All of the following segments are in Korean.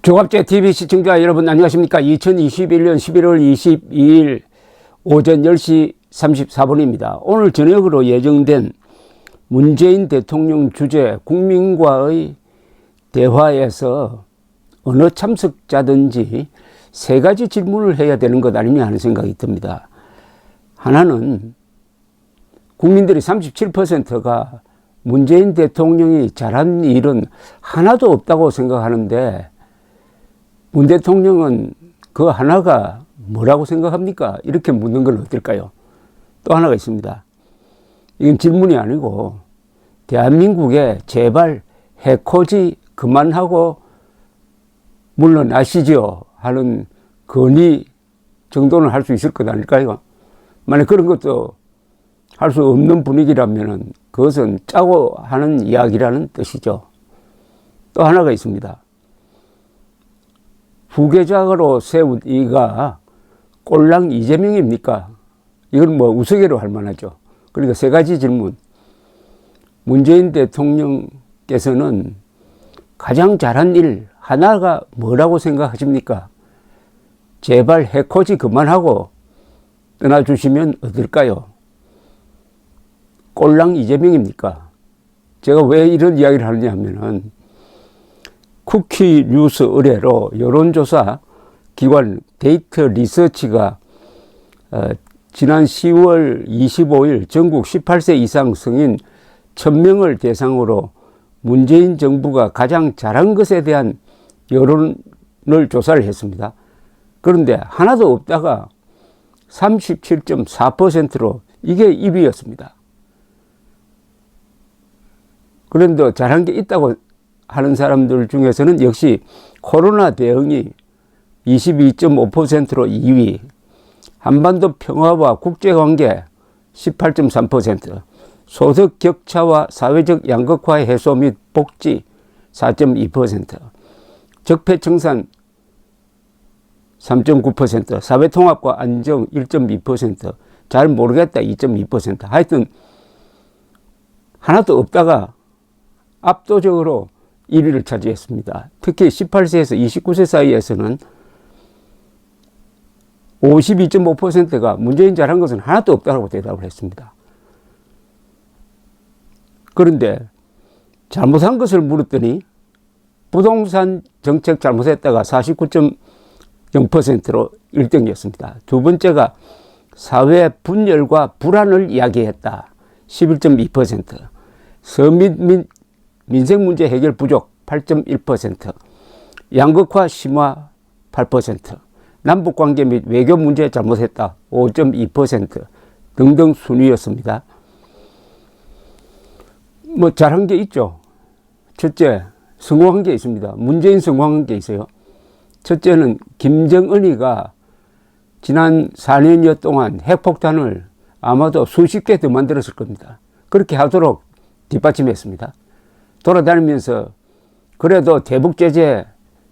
조갑제 TV 시청자 여러분 안녕하십니까. 2021년 11월 22일 오전 10시 34분입니다. 오늘 저녁으로 예정된 문재인 대통령 주재 국민과의 대화에서 어느 참석자든지 세 가지 질문을 해야 되는 것 아니냐 하는 생각이 듭니다. 하나는 국민들이 37%가 문재인 대통령이 잘한 일은 하나도 없다고 생각하는데 문 대통령은 그 하나가 뭐라고 생각합니까? 이렇게 묻는 건 어떨까요? 또 하나가 있습니다. 이건 질문이 아니고 대한민국에 제발 해코지 그만하고 물러나시죠 하는 건의 정도는 할 수 있을 것 아닐까요? 만약 그런 것도 할 수 없는 분위기라면 그것은 짜고 하는 이야기라는 뜻이죠. 또 하나가 있습니다. 후계자로 세운 이가 꼴랑 이재명입니까? 이건 뭐 우스개로 할 만하죠. 그러니까 세 가지 질문. 문재인 대통령께서는 가장 잘한 일 하나가 뭐라고 생각하십니까? 제발 해코지 그만하고 떠나주시면 어떨까요? 꼴랑 이재명입니까? 제가 왜 이런 이야기를 하느냐 하면은 쿠키 뉴스 의뢰로 여론조사 기관 데이터 리서치가 지난 10월 25일 전국 18세 이상 성인 1000명을 대상으로 문재인 정부가 가장 잘한 것에 대한 여론을 조사를 했습니다. 그런데 하나도 없다가 37.4%로 이게 1위였습니다. 그런데 잘한 게 있다고 하는 사람들 중에서는 역시 코로나 대응이 22.5%로 2위, 한반도 평화와 국제관계 18.3%, 소득 격차와 사회적 양극화 해소 및 복지 4.2%, 적폐청산 3.9%, 사회통합과 안정 1.2%, 잘 모르겠다 2.2%. 하여튼 하나도 없다가 압도적으로 1위를 차지했습니다. 특히 18세에서 29세 사이에서는 52.5%가 문재인 잘한 것은 하나도 없다고 대답을 했습니다. 그런데 잘못한 것을 물었더니 부동산 정책 잘못했다가 49.0%로 1등이었습니다. 두 번째가 사회 분열과 불안을 이야기했다. 11.2%. 서민 및 민생 문제 해결 부족 8.1%, 양극화 심화 8%, 남북관계 및 외교 문제 잘못했다 5.2% 등등 순위였습니다. 뭐 잘한 게 있죠. 첫째, 성공한 게 있습니다. 문재인 성공한 게 있어요. 첫째는 김정은이가 지난 4년여 동안 핵폭탄을 아마도 수십 개 더 만들었을 겁니다. 그렇게 하도록 뒷받침했습니다. 돌아다니면서 그래도 대북 제재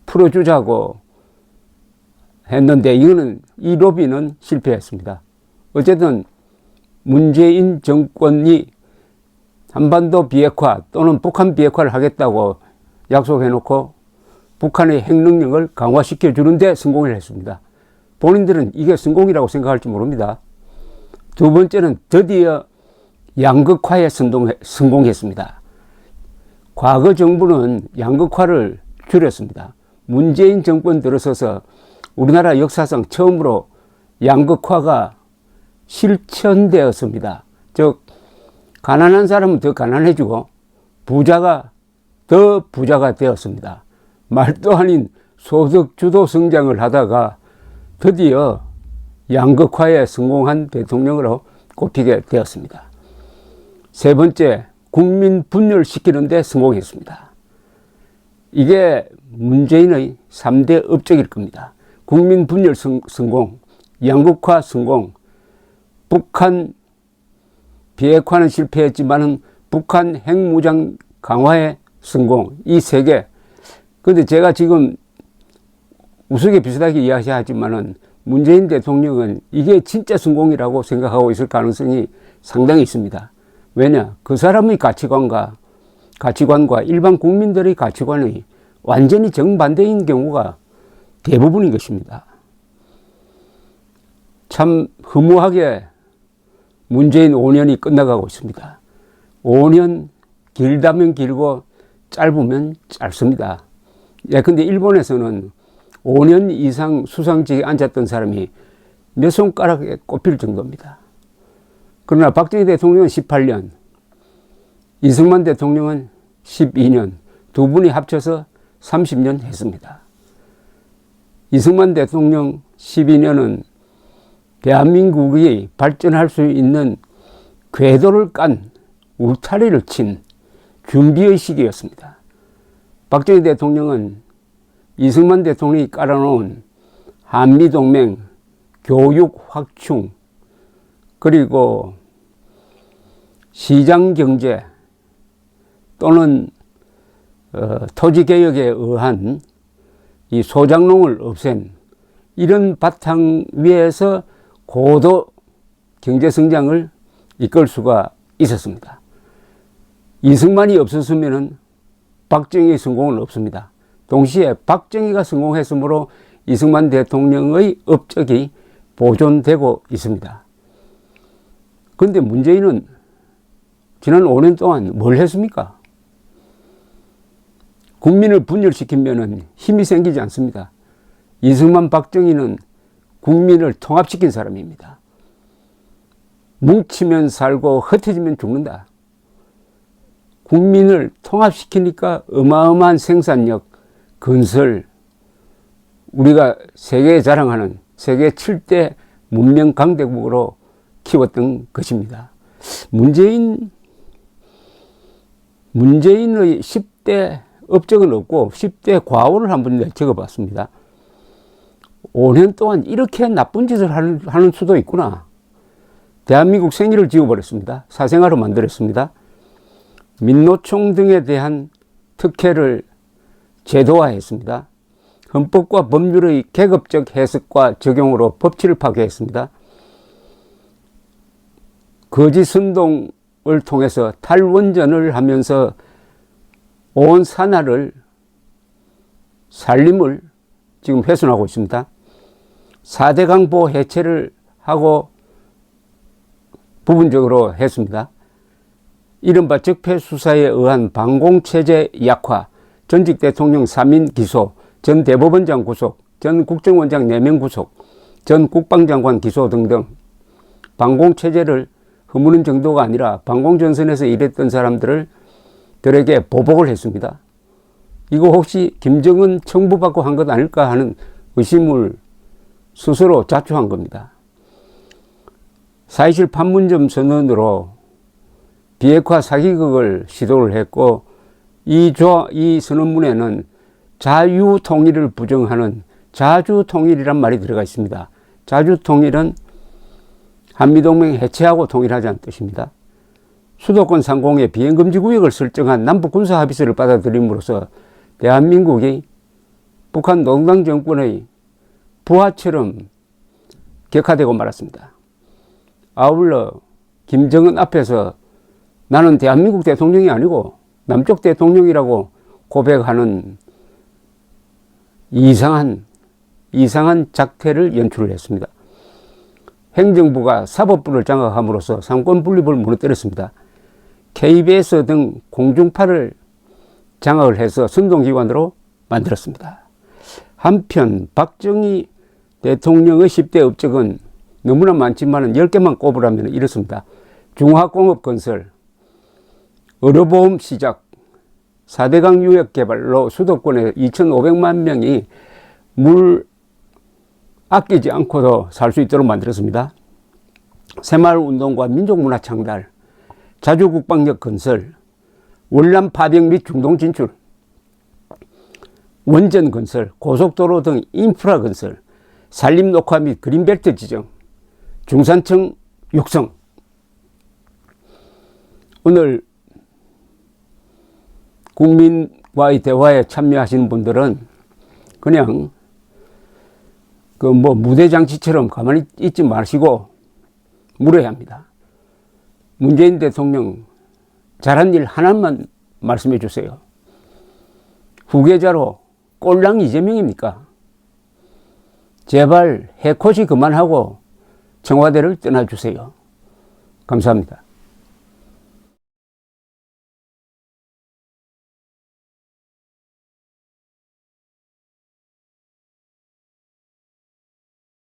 풀어주자고 했는데 이 로비는 실패했습니다. 어쨌든 문재인 정권이 한반도 비핵화 또는 북한 비핵화를 하겠다고 약속해놓고 북한의 핵능력을 강화시켜 주는데 성공을 했습니다. 본인들은 이게 성공이라고 생각할지 모릅니다. 두 번째는 드디어 양극화에 성공했습니다. 과거 정부는 양극화를 줄였습니다. 문재인 정권 들어서서 우리나라 역사상 처음으로 양극화가 실천되었습니다. 즉 가난한 사람은 더 가난해지고 부자가 더 부자가 되었습니다. 말도 아닌 소득 주도 성장을 하다가 드디어 양극화에 성공한 대통령으로 꼽히게 되었습니다. 세 번째, 국민 분열시키는 데 성공했습니다. 이게 문재인의 3대 업적일 겁니다. 국민 분열 성공, 양극화 성공, 북한 비핵화는 실패했지만은 북한 핵무장 강화에 성공, 이 세 개. 그런데 제가 지금 우스개 비슷하게 이야기하지만은 문재인 대통령은 이게 진짜 성공이라고 생각하고 있을 가능성이 상당히 있습니다. 왜냐? 그 사람의 가치관과 일반 국민들의 가치관이 완전히 정반대인 경우가 대부분인 것입니다. 참 허무하게 문재인 5년이 끝나가고 있습니다. 5년 길다면 길고 짧으면 짧습니다. 근데 일본에서는 5년 이상 수상직에 앉았던 사람이 몇 손가락에 꼽힐 정도입니다. 그러나 박정희 대통령은 18년, 이승만 대통령은 12년, 두 분이 합쳐서 30년 했습니다. 이승만 대통령 12년은 대한민국이 발전할 수 있는 궤도를 깐 울타리를 친 준비의 시기였습니다. 박정희 대통령은 이승만 대통령이 깔아놓은 한미동맹, 교육 확충, 그리고 시장경제 또는 토지개혁에 의한 이 소작농을 없앤 이런 바탕 위에서 고도 경제성장을 이끌 수가 있었습니다. 이승만이 없었으면 박정희의 성공은 없습니다. 동시에 박정희가 성공했으므로 이승만 대통령의 업적이 보존되고 있습니다. 그런데 문재인은 지난 5년 동안 뭘 했습니까? 국민을 분열시키면 힘이 생기지 않습니다. 이승만, 박정희는 국민을 통합시킨 사람입니다. 뭉치면 살고 흩어지면 죽는다. 국민을 통합시키니까 어마어마한 생산력, 건설, 우리가 세계에 자랑하는 세계 7대 문명 강대국으로 키웠던 것입니다. 문재인의 10대 업적은 없고 10대 과오를 한번 적어봤습니다. 5년 동안 이렇게 나쁜 짓을 하는 수도 있구나. 대한민국 생일을 지워버렸습니다. 사생활로 만들었습니다. 민노총 등에 대한 특혜를 제도화했습니다. 헌법과 법률의 계급적 해석과 적용으로 법치를 파괴했습니다. 거짓 선동을 통해서 탈원전을 하면서 온 산하를 산림을 지금 훼손하고 있습니다. 4대 강보 해체를 하고 부분적으로 했습니다. 이른바 적폐수사에 의한 방공체제 약화, 전직 대통령 3인 기소, 전 대법원장 구속, 전 국정원장 4명 구속, 전 국방장관 기소 등등 방공체제를 허무는 정도가 아니라 방공전선에서 일했던 사람들에게 보복을 했습니다. 이거 혹시 김정은 청부받고 한 것 아닐까 하는 의심을 스스로 자초한 겁니다. 4.27 판문점 선언으로 비핵화 사기극을 시도를 했고 이 선언문에는 자유통일을 부정하는 자주통일이란 말이 들어가 있습니다. 자주통일은 한미동맹 해체하고 통일하자는 뜻입니다. 수도권 상공에 비행금지구역을 설정한 남북군사합의서를 받아들임으로써 대한민국이 북한 노동당 정권의 부하처럼 격화되고 말았습니다. 아울러 김정은 앞에서 나는 대한민국 대통령이 아니고 남쪽 대통령이라고 고백하는 이상한 작태를 연출을 했습니다. 행정부가 사법부를 장악함으로써 삼권 분립을 무너뜨렸습니다. KBS 등 공중파를 장악을 해서 선동기관으로 만들었습니다. 한편 박정희 대통령의 10대 업적은 너무나 많지만 10개만 꼽으라면 이렇습니다. 중화공업 건설, 의료보험 시작, 4대강 유역 개발로 수도권에 2,500만 명이 물 아끼지 않고도 살 수 있도록 만들었습니다. 새마을운동과 민족문화 창달, 자주국방력 건설, 월남 파병 및 중동 진출, 원전 건설, 고속도로 등 인프라 건설, 산림 녹화 및 그린벨트 지정, 중산층 육성. 오늘 국민과의 대화에 참여하시는 분들은 그냥 무대장치처럼 가만히 있지 마시고 물어야 합니다. 문재인 대통령 잘한 일 하나만 말씀해 주세요. 후계자로 꼴랑 이재명입니까? 제발 해코지 그만하고 청와대를 떠나주세요. 감사합니다.